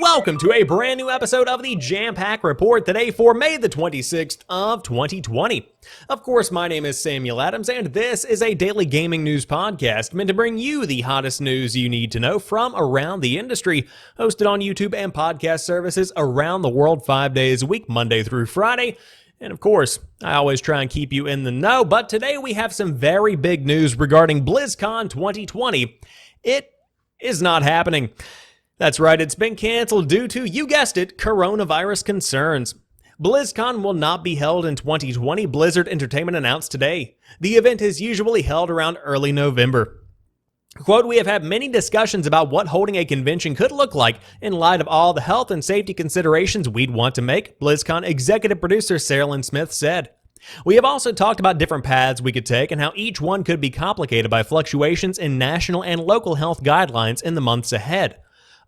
Welcome to a brand new episode of the Jampack Report today for May the 26th of 2020. Of course, my name is Samuel Adams, and this is a daily gaming news podcast meant to bring you the hottest news you need to know from around the industry, hosted on YouTube and podcast services around the world 5 days a week, Monday through Friday. And of course, I always try and keep you in the know, but today we have some very big news regarding BlizzCon 2020. It is not happening. That's right, it's been canceled due to, you guessed it, coronavirus concerns. BlizzCon will not be held in 2020, Blizzard Entertainment announced today. The event is usually held around early November. Quote, "We have had many discussions about what holding a convention could look like in light of all the health and safety considerations we'd want to make," BlizzCon executive producer Sarah Smith said. "We have also talked about different paths we could take and how each one could be complicated by fluctuations in national and local health guidelines in the months ahead.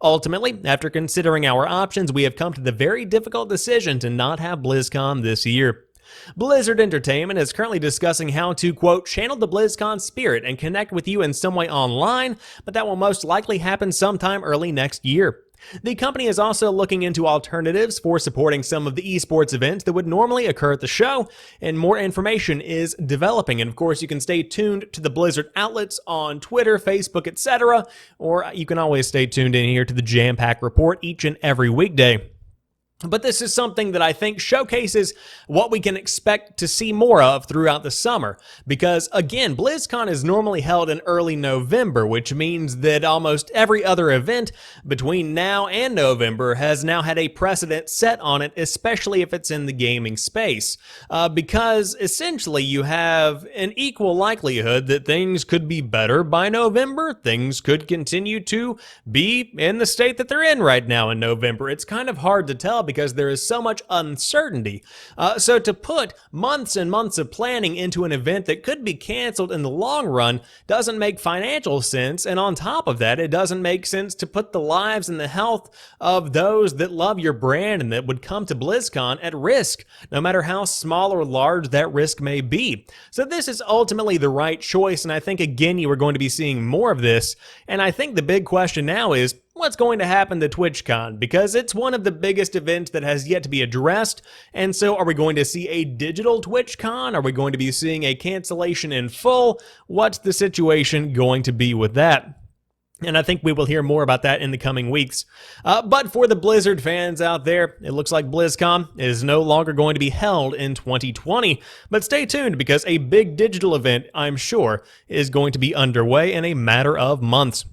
Ultimately, after considering our options, we have come to the very difficult decision to not have BlizzCon this year." Blizzard Entertainment is currently discussing how to, quote, "channel the BlizzCon spirit and connect with you in some way online, but that will most likely happen sometime early next year." The company is also looking into alternatives for supporting some of the esports events that would normally occur at the show, and more information is developing. And of course, you can stay tuned to the Blizzard outlets on Twitter, Facebook, etc., or you can always stay tuned in here to the Jampack Report each and every weekday. But this is something that I think showcases what we can expect to see more of throughout the summer. Because, again, BlizzCon is normally held in early November, which means that almost every other event between now and November has now had a precedent set on it, especially if it's in the gaming space. Because, essentially, you have an equal likelihood that things could be better by November. Things could continue to be in the state that they're in right now in November. It's kind of hard to tell because there is so much uncertainty. So to put months and months of planning into an event that could be canceled in the long run doesn't make financial sense, and on top of that, it doesn't make sense to put the lives and the health of those that love your brand and that would come to BlizzCon at risk, no matter how small or large that risk may be. So this is ultimately the right choice, and I think, again, you are going to be seeing more of this, and I think the big question now is, what's going to happen to TwitchCon? Because it's one of the biggest events that has yet to be addressed, and so are we going to see a digital TwitchCon? Are we going to be seeing a cancellation in full? What's the situation going to be with that? And I think we will hear more about that in the coming weeks. But for the Blizzard fans out there, it looks like BlizzCon is no longer going to be held in 2020. But stay tuned, because a big digital event, I'm sure, is going to be underway in a matter of months.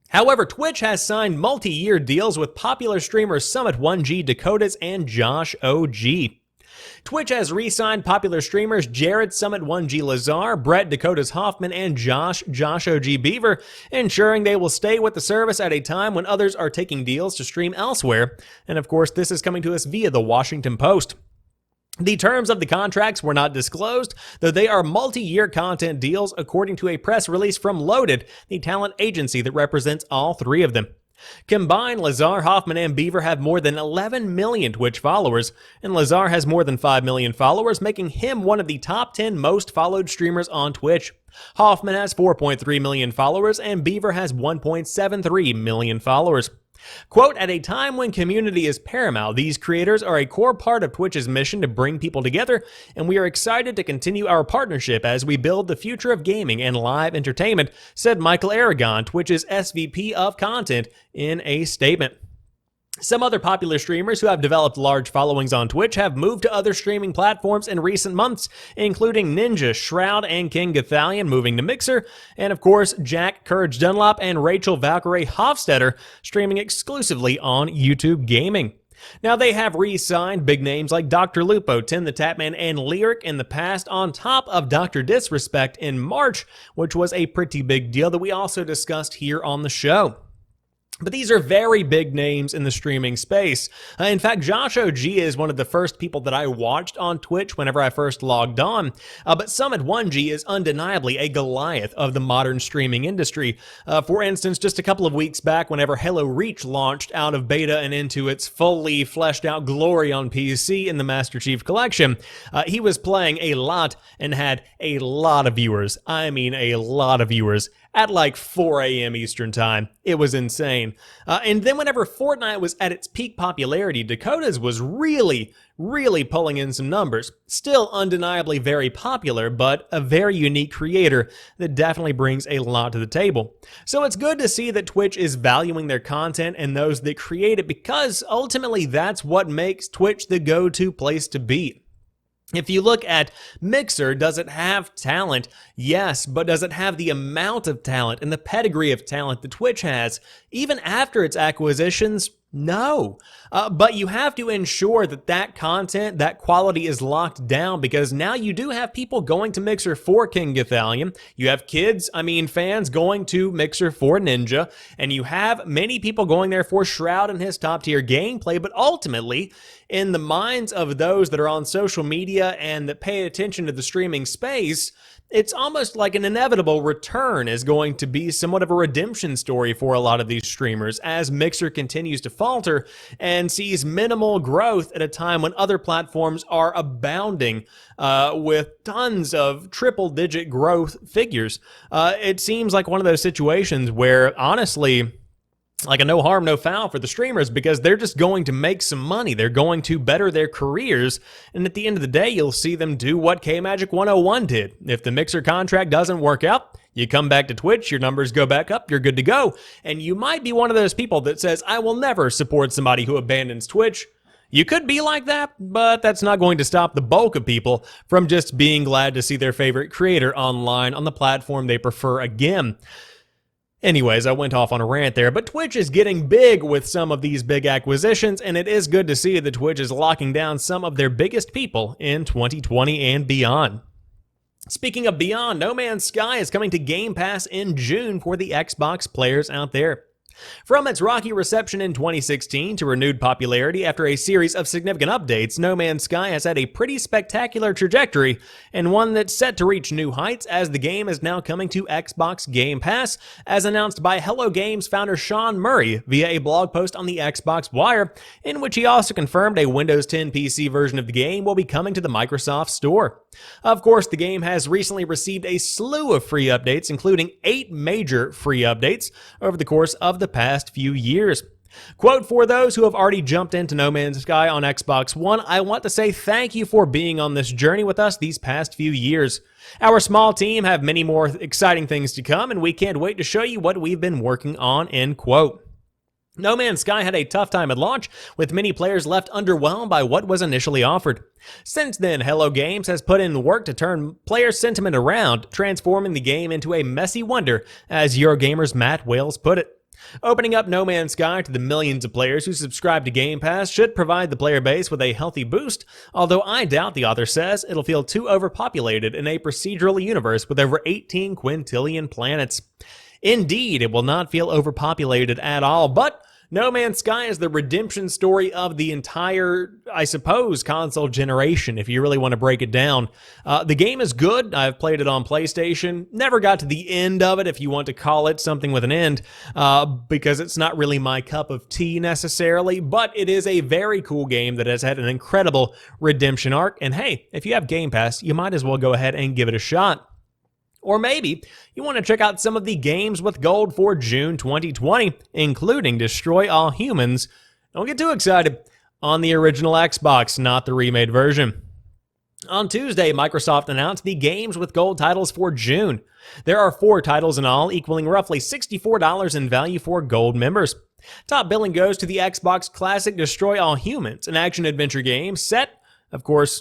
However, Twitch has signed multi-year deals with popular streamers Summit1G, Dakotaz, and JoshOG. Twitch has re-signed popular streamers Jared Summit1G Lazar, Brett Dakotaz Hoffman, and JoshOG Beaver, ensuring they will stay with the service at a time when others are taking deals to stream elsewhere. And of course, this is coming to us via the Washington Post. The terms of the contracts were not disclosed, though they are multi-year content deals, according to a press release from Loaded, the talent agency that represents all three of them. Combined, Lazar, Hoffman, and Beaver have more than 11 million Twitch followers, and Lazar has more than 5 million followers, making him one of the top 10 most followed streamers on Twitch. Hoffman has 4.3 million followers, and Beaver has 1.73 million followers. Quote, "At a time when community is paramount, these creators are a core part of Twitch's mission to bring people together, and we are excited to continue our partnership as we build the future of gaming and live entertainment," said Michael Aragon, Twitch's SVP of content, in a statement. Some other popular streamers who have developed large followings on Twitch have moved to other streaming platforms in recent months, including Ninja, Shroud, and King Gathalion moving to Mixer, and of course, Jack Courage Dunlop and Rachel Valkyrie Hofstetter streaming exclusively on YouTube Gaming. Now, they have re-signed big names like Dr. Lupo, Tim the Tapman, and Lyric in the past, on top of Dr. Disrespect in March, which was a pretty big deal that we also discussed here on the show. But these are very big names in the streaming space. In fact, JoshOG is one of the first people that I watched on Twitch whenever I first logged on. But Summit1G is undeniably a Goliath of the modern streaming industry. For instance, just a couple of weeks back, whenever Halo Reach launched out of beta and into its fully fleshed out glory on PC in the Master Chief Collection, he was playing a lot and had a lot of viewers. I mean, a lot of viewers at like 4 a.m. Eastern time. It was insane. And then whenever Fortnite was at its peak popularity, Dakotaz was really pulling in some numbers. Still undeniably very popular, but a very unique creator that definitely brings a lot to the table. So it's good to see that Twitch is valuing their content and those that create it, because ultimately that's what makes Twitch the go-to place to be. If you look at Mixer, does it have talent? Yes, but does it have the amount of talent and the pedigree of talent that Twitch has, even after its acquisitions? No. But you have to ensure that that content, that quality is locked down, because now you do have people going to Mixer for King Gothalion. You have fans going to Mixer for Ninja, and you have many people going there for Shroud and his top tier gameplay. But ultimately, in the minds of those that are on social media and that pay attention to the streaming space, it's almost like an inevitable return is going to be somewhat of a redemption story for a lot of these streamers as Mixer continues to falter and sees minimal growth at a time when other platforms are abounding with tons of triple-digit growth figures. It seems like one of those situations where, honestly, like a no harm, no foul for the streamers, because they're just going to make some money. They're going to better their careers. And at the end of the day, you'll see them do what K-Magic 101 did. If the Mixer contract doesn't work out, you come back to Twitch, your numbers go back up, you're good to go. And you might be one of those people that says, I will never support somebody who abandons Twitch. You could be like that, but that's not going to stop the bulk of people from just being glad to see their favorite creator online on the platform they prefer again. Anyways, I went off on a rant there, but Twitch is getting big with some of these big acquisitions, and it is good to see that Twitch is locking down some of their biggest people in 2020 and beyond. Speaking of beyond, No Man's Sky is coming to Game Pass in June for the Xbox players out there. From its rocky reception in 2016 to renewed popularity after a series of significant updates, No Man's Sky has had a pretty spectacular trajectory, and one that's set to reach new heights as the game is now coming to Xbox Game Pass, as announced by Hello Games founder Sean Murray via a blog post on the Xbox Wire, in which he also confirmed a Windows 10 PC version of the game will be coming to the Microsoft Store. Of course, the game has recently received a slew of free updates, including 8 major free updates over the course of the past few years. Quote, for those who have already jumped into No Man's Sky on Xbox One, I want to say thank you for being on this journey with us these past few years. Our small team have many more exciting things to come, and we can't wait to show you what we've been working on, end quote. No Man's Sky had a tough time at launch, with many players left underwhelmed by what was initially offered. Since then, Hello Games has put in the work to turn player sentiment around, transforming the game into a messy wonder, as Eurogamer's Matt Wales put it. Opening up No Man's Sky to the millions of players who subscribe to Game Pass should provide the player base with a healthy boost, although I doubt, the author says, it'll feel too overpopulated in a procedural universe with over 18 quintillion planets. Indeed, it will not feel overpopulated at all, but No Man's Sky is the redemption story of the entire, I suppose, console generation, if you really want to break it down. The game is good. I've played it on PlayStation. Never got to the end of it, if you want to call it something with an end, because it's not really my cup of tea necessarily, but it is a very cool game that has had an incredible redemption arc, and hey, if you have Game Pass, you might as well go ahead and give it a shot. Or maybe you want to check out some of the games with gold for June 2020, including Destroy All Humans. Don't get too excited. On the original Xbox, not the remade version. On Tuesday, Microsoft announced the games with gold titles for June. There are 4 titles in all, equaling roughly $64 in value for gold members. Top billing goes to the Xbox classic Destroy All Humans, an action-adventure game set, of course,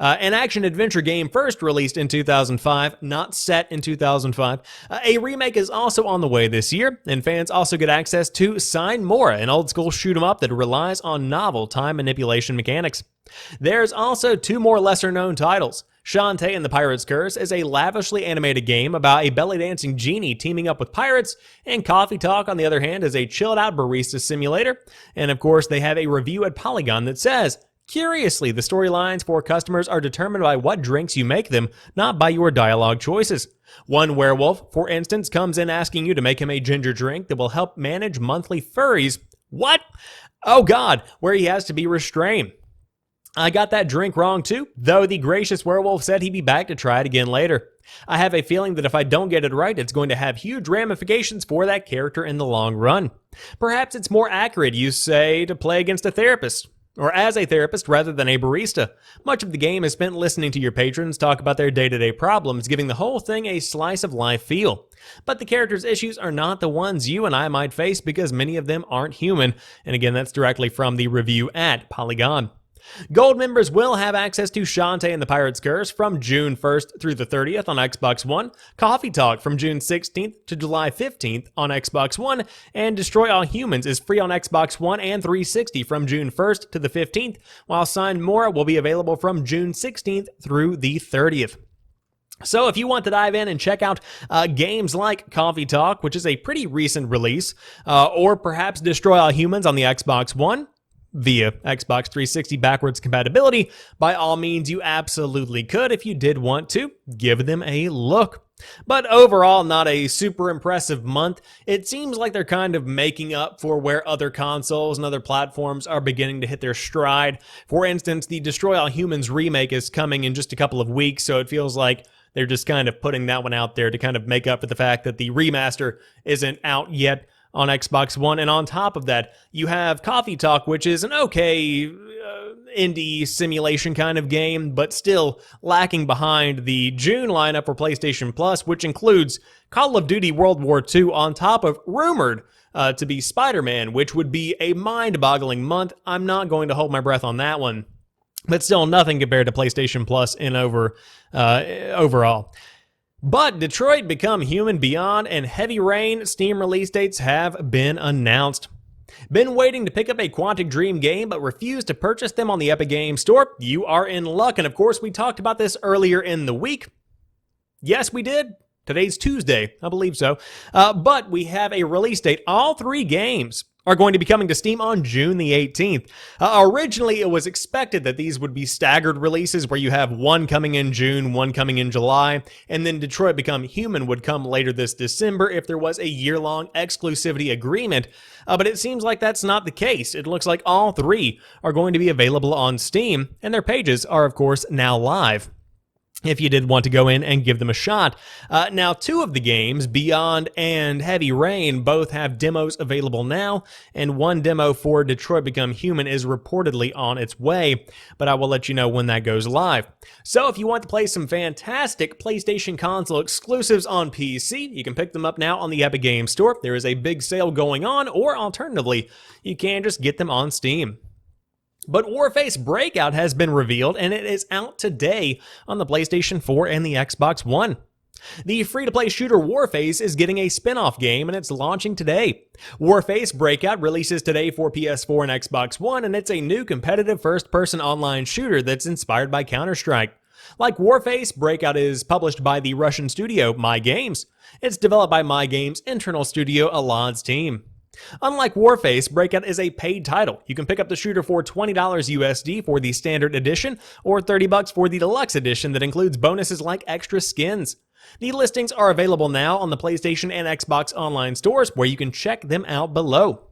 an action-adventure game first released in 2005, not set in 2005. A remake is also on the way this year, and fans also get access to Sign Mora, an old-school shoot-'em-up that relies on novel time manipulation mechanics. There's also 2 more lesser-known titles. Shantae and the Pirate's Curse is a lavishly animated game about a belly-dancing genie teaming up with pirates, and Coffee Talk, on the other hand, is a chilled-out barista simulator. And of course, they have a review at Polygon that says, curiously, the storylines for customers are determined by what drinks you make them, not by your dialogue choices. One werewolf, for instance, comes in asking you to make him a ginger drink that will help manage monthly furries. What? Oh god, where he has to be restrained. I got that drink wrong too, though the gracious werewolf said he'd be back to try it again later. I have a feeling that if I don't get it right, it's going to have huge ramifications for that character in the long run. Perhaps it's more accurate, you say, to play against a therapist, or as a therapist rather than a barista. Much of the game is spent listening to your patrons talk about their day-to-day problems, giving the whole thing a slice-of-life feel. But the character's issues are not the ones you and I might face because many of them aren't human, and again, that's directly from the review at Polygon. Gold members will have access to Shantae and the Pirate's Curse from June 1st through the 30th on Xbox One, Coffee Talk from June 16th to July 15th on Xbox One, and Destroy All Humans is free on Xbox One and 360 from June 1st to the 15th, while Sign More will be available from June 16th through the 30th. So if you want to dive in and check out games like Coffee Talk, which is a pretty recent release, or perhaps Destroy All Humans on the Xbox One, via Xbox 360 backwards compatibility, by all means you absolutely could if you did want to give them a look. But overall, not a super impressive month. It seems like they're kind of making up for where other consoles and other platforms are beginning to hit their stride. For instance, the Destroy All Humans remake is coming in just a couple of weeks, so it feels like they're just kind of putting that one out there to kind of make up for the fact that the remaster isn't out yet on Xbox One. And on top of that, you have Coffee Talk, which is an okay indie simulation kind of game, but still lacking behind the June lineup for PlayStation Plus, which includes Call of Duty World War II on top of rumored to be Spider-Man, which would be a mind-boggling month. I'm not going to hold my breath on that one, but still nothing compared to PlayStation Plus in overall. But Detroit Become Human Beyond and Heavy Rain Steam release dates have been announced. Been waiting to pick up a Quantic Dream game but refused to purchase them on the Epic Games Store? You are in luck, and of course we talked about this earlier in the week. Yes, we did. Today's Tuesday, I believe so. But we have a release date. All three games are going to be coming to Steam on June the 18th. Originally, it was expected that these would be staggered releases where you have one coming in June, one coming in July, and then Detroit Become Human would come later this December if there was a year-long exclusivity agreement. But it seems like that's not the case. It looks like all three are going to be available on Steam, and their pages are, of course, now live, if you did want to go in and give them a shot. Now, two of the games, Beyond and Heavy Rain, both have demos available now, and one demo for Detroit Become Human is reportedly on its way, but I will let you know when that goes live. So if you want to play some fantastic PlayStation console exclusives on PC, you can pick them up now on the Epic Games Store. There is a big sale going on, or alternatively, you can just get them on Steam. But Warface Breakout has been revealed, and it is out today on the PlayStation 4 and the Xbox One. The free-to-play shooter Warface is getting a spin-off game, and it's launching today. Warface Breakout releases today for PS4 and Xbox One, and it's a new competitive first-person online shooter that's inspired by Counter-Strike. Like Warface, Breakout is published by the Russian studio My Games. It's developed by My Games' internal studio Alad's team. Unlike Warface, Breakout is a paid title. You can pick up the shooter for $20 USD for the standard edition, or $30 for the deluxe edition that includes bonuses like extra skins. The listings are available now on the PlayStation and Xbox online stores, where you can check them out below.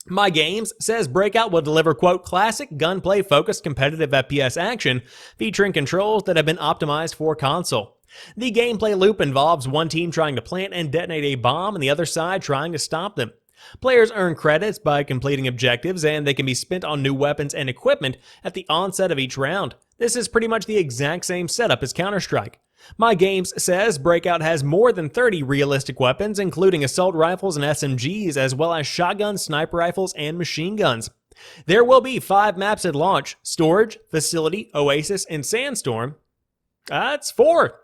My Games says Breakout will deliver, quote, classic gunplay-focused competitive FPS action, featuring controls that have been optimized for console. The gameplay loop involves one team trying to plant and detonate a bomb and the other side trying to stop them. Players earn credits by completing objectives, and they can be spent on new weapons and equipment at the onset of each round. This is pretty much the exact same setup as Counter-Strike. My Games says Breakout has more than 30 realistic weapons, including assault rifles and SMGs, as well as shotguns, sniper rifles, and machine guns. There will be 5 maps at launch: Storage, Facility, Oasis, and Sandstorm. That's 4.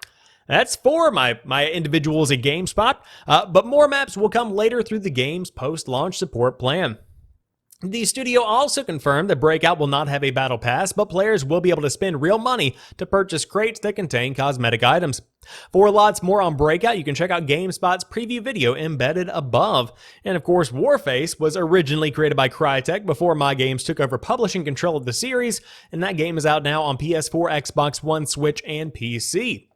That's 4, my individuals at GameSpot, but more maps will come later through the game's post-launch support plan. The studio also confirmed that Breakout will not have a battle pass, but players will be able to spend real money to purchase crates that contain cosmetic items. For lots more on Breakout, you can check out GameSpot's preview video embedded above. And of course, Warface was originally created by Crytek before My Games took over publishing control of the series, and that game is out now on PS4, Xbox One, Switch, and PC.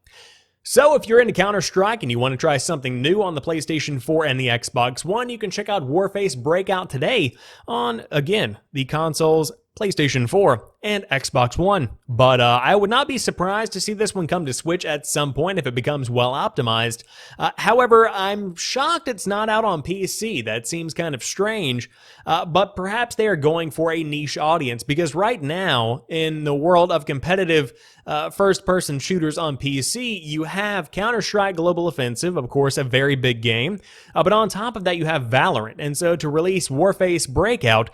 So if you're into Counter-Strike and you want to try something new on the PlayStation 4 and the Xbox One, you can check out Warface Breakout today on, again, the console's PlayStation 4 and Xbox One. But I would not be surprised to see this one come to Switch at some point if it becomes well optimized. However, I'm shocked it's not out on PC. That seems kind of strange, but perhaps they are going for a niche audience, because right now, in the world of competitive first-person shooters on PC, you have Counter-Strike Global Offensive, of course, a very big game, but on top of that, you have Valorant, and so to release Warface Breakout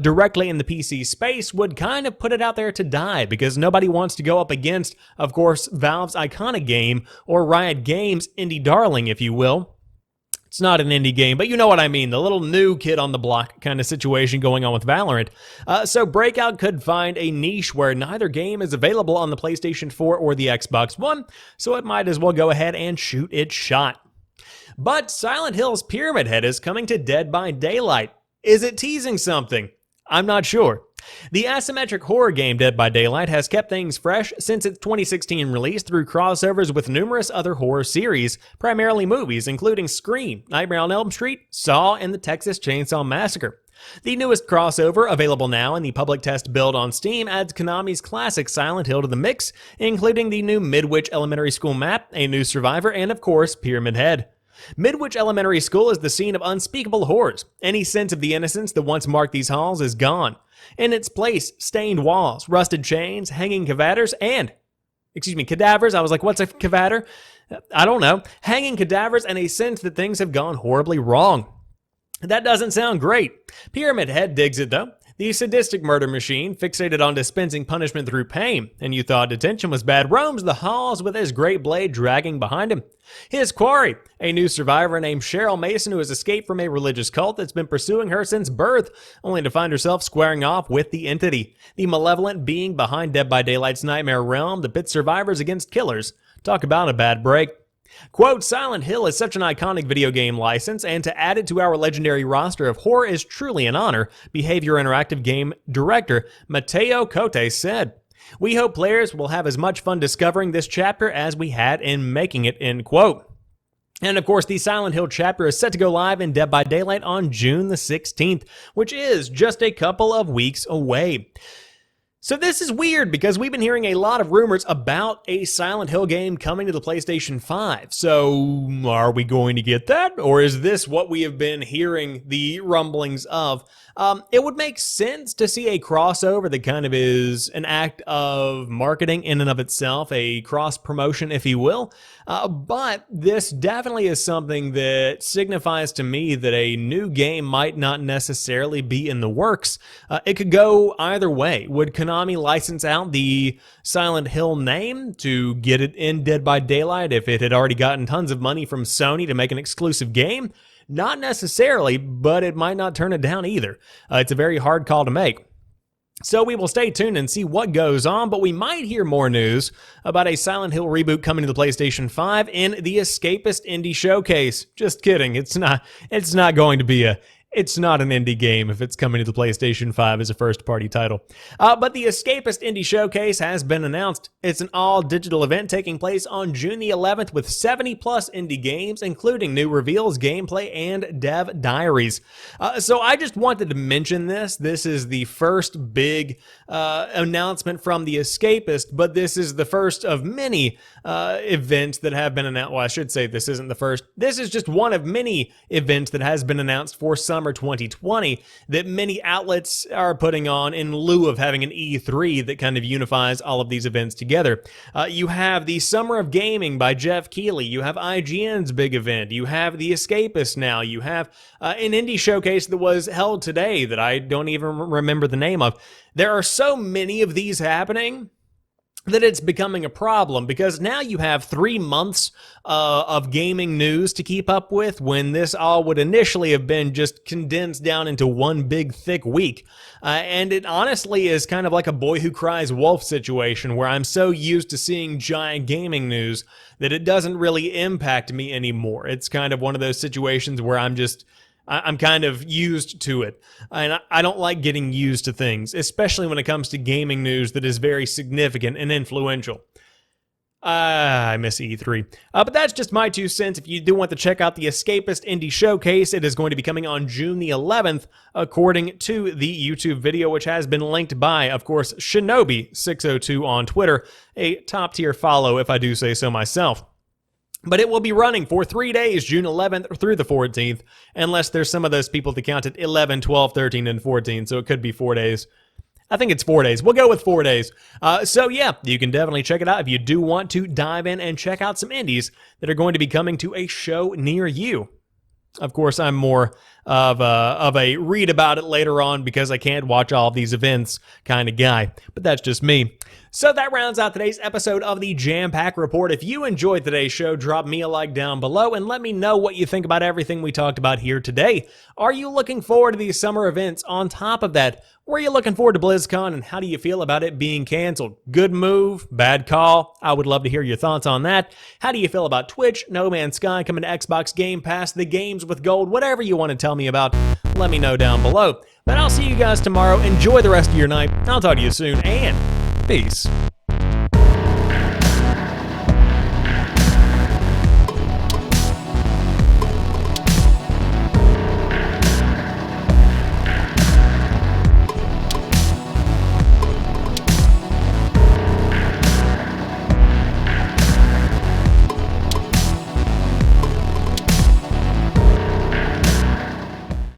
directly in the PC space would kind of put it out there to die, because nobody wants to go up against, of course, Valve's iconic game, or Riot Games' indie darling, if you will. It's not an indie game, but you know what I mean, the little new kid on the block kind of situation going on with Valorant. So Breakout could find a niche where neither game is available on the PlayStation 4 or the Xbox One, so it might as well go ahead and shoot its shot. But Silent Hill's Pyramid Head is coming to Dead by Daylight. Is it teasing something? I'm not sure. The asymmetric horror game Dead by Daylight has kept things fresh since its 2016 release through crossovers with numerous other horror series, primarily movies, including Scream, Nightmare on Elm Street, Saw, and the Texas Chainsaw Massacre. The newest crossover, available now in the public test build on Steam, adds Konami's classic Silent Hill to the mix, including the new Midwich Elementary School map, a new survivor, and of course, Pyramid Head. Midwich Elementary School is the scene of unspeakable horrors. Any sense of the innocence that once marked these halls is gone. In its place, stained walls, rusted chains, hanging cadavers, cadavers. I was like, what's a cadaver? I don't know. Hanging cadavers and a sense that things have gone horribly wrong. That doesn't sound great. Pyramid Head digs it, though. The sadistic murder machine, fixated on dispensing punishment through pain, and you thought detention was bad, roams the halls with his great blade dragging behind him. His quarry, a new survivor named Cheryl Mason, who has escaped from a religious cult that's been pursuing her since birth, only to find herself squaring off with the entity, the malevolent being behind Dead by Daylight's nightmare realm that pits survivors against killers. Talk about a bad break. Quote, Silent Hill is such an iconic video game license, and to add it to our legendary roster of horror is truly an honor, Behavior Interactive game director Mateo Cote said. We hope players will have as much fun discovering this chapter as we had in making it, end quote. And of course, the Silent Hill chapter is set to go live in Dead by Daylight on June the 16th, which is just a couple of weeks away. So this is weird because we've been hearing a lot of rumors about a Silent Hill game coming to the PlayStation 5. So are we going to get that? Or is this what we have been hearing the rumblings of? It would make sense to see a crossover that kind of is an act of marketing in and of itself, a cross-promotion, if you will. But this definitely is something that signifies to me that a new game might not necessarily be in the works. It could go either way. Would Konami license out the Silent Hill name to get it in Dead by Daylight if it had already gotten tons of money from Sony to make an exclusive game? Not necessarily, but it might not turn it down either. It's a very hard call to make. So we will stay tuned and see what goes on, but we might hear more news about a Silent Hill reboot coming to the PlayStation 5 in the Escapist Indie Showcase. Just kidding. It's not going to be It's not an indie game if it's coming to the PlayStation 5 as a first-party title. But the Escapist Indie Showcase has been announced. It's an all-digital event taking place on June the 11th with 70-plus indie games, including new reveals, gameplay, and dev diaries. So I just wanted to mention this. This is the first big announcement from the Escapist, but this is the first of many events that have been announced. Well, I should say this isn't the first. This is just one of many events that has been announced for summer 2020 that many outlets are putting on in lieu of having an E3 that kind of unifies all of these events together. You have the Summer of Gaming by Jeff Keighley. You have IGN's big event. You have the Escapist now. You have an indie showcase that was held today that I don't even remember the name of. There are so many of these happening that it's becoming a problem, because now you have 3 months of gaming news to keep up with when this all would initially have been just condensed down into one big thick week. And it honestly is kind of like a boy who cries wolf situation, where I'm so used to seeing giant gaming news that it doesn't really impact me anymore. It's kind of one of those situations where I'm kind of used to it, and I don't like getting used to things, especially when it comes to gaming news that is very significant and influential. I miss E3. But that's just my 2 cents. If you do want to check out the Escapist Indie Showcase, it is going to be coming on June the 11th, according to the YouTube video, which has been linked by, of course, Shinobi602 on Twitter, a top-tier follow if I do say so myself. But it will be running for 3 days, June 11th through the 14th, unless there's some of those people that counted 11, 12, 13, and 14, so it could be 4 days. I think it's 4 days. We'll go with 4 days. So yeah, you can definitely check it out if you do want to dive in and check out some indies that are going to be coming to a show near you. Of course, I'm more of a read about it later on because I can't watch all of these events kind of guy, but that's just me. So that rounds out today's episode of the Jampack Report. If you enjoyed today's show, drop me a like down below and let me know what you think about everything we talked about here today. Are you looking forward to these summer events? On top of that, were you looking forward to BlizzCon and how do you feel about it being canceled? Good move? Bad call? I would love to hear your thoughts on that. How do you feel about Twitch, No Man's Sky coming to Xbox Game Pass, the games with gold, whatever you want to tell me about, let me know down below. But I'll see you guys tomorrow. Enjoy the rest of your night. I'll talk to you soon, and peace.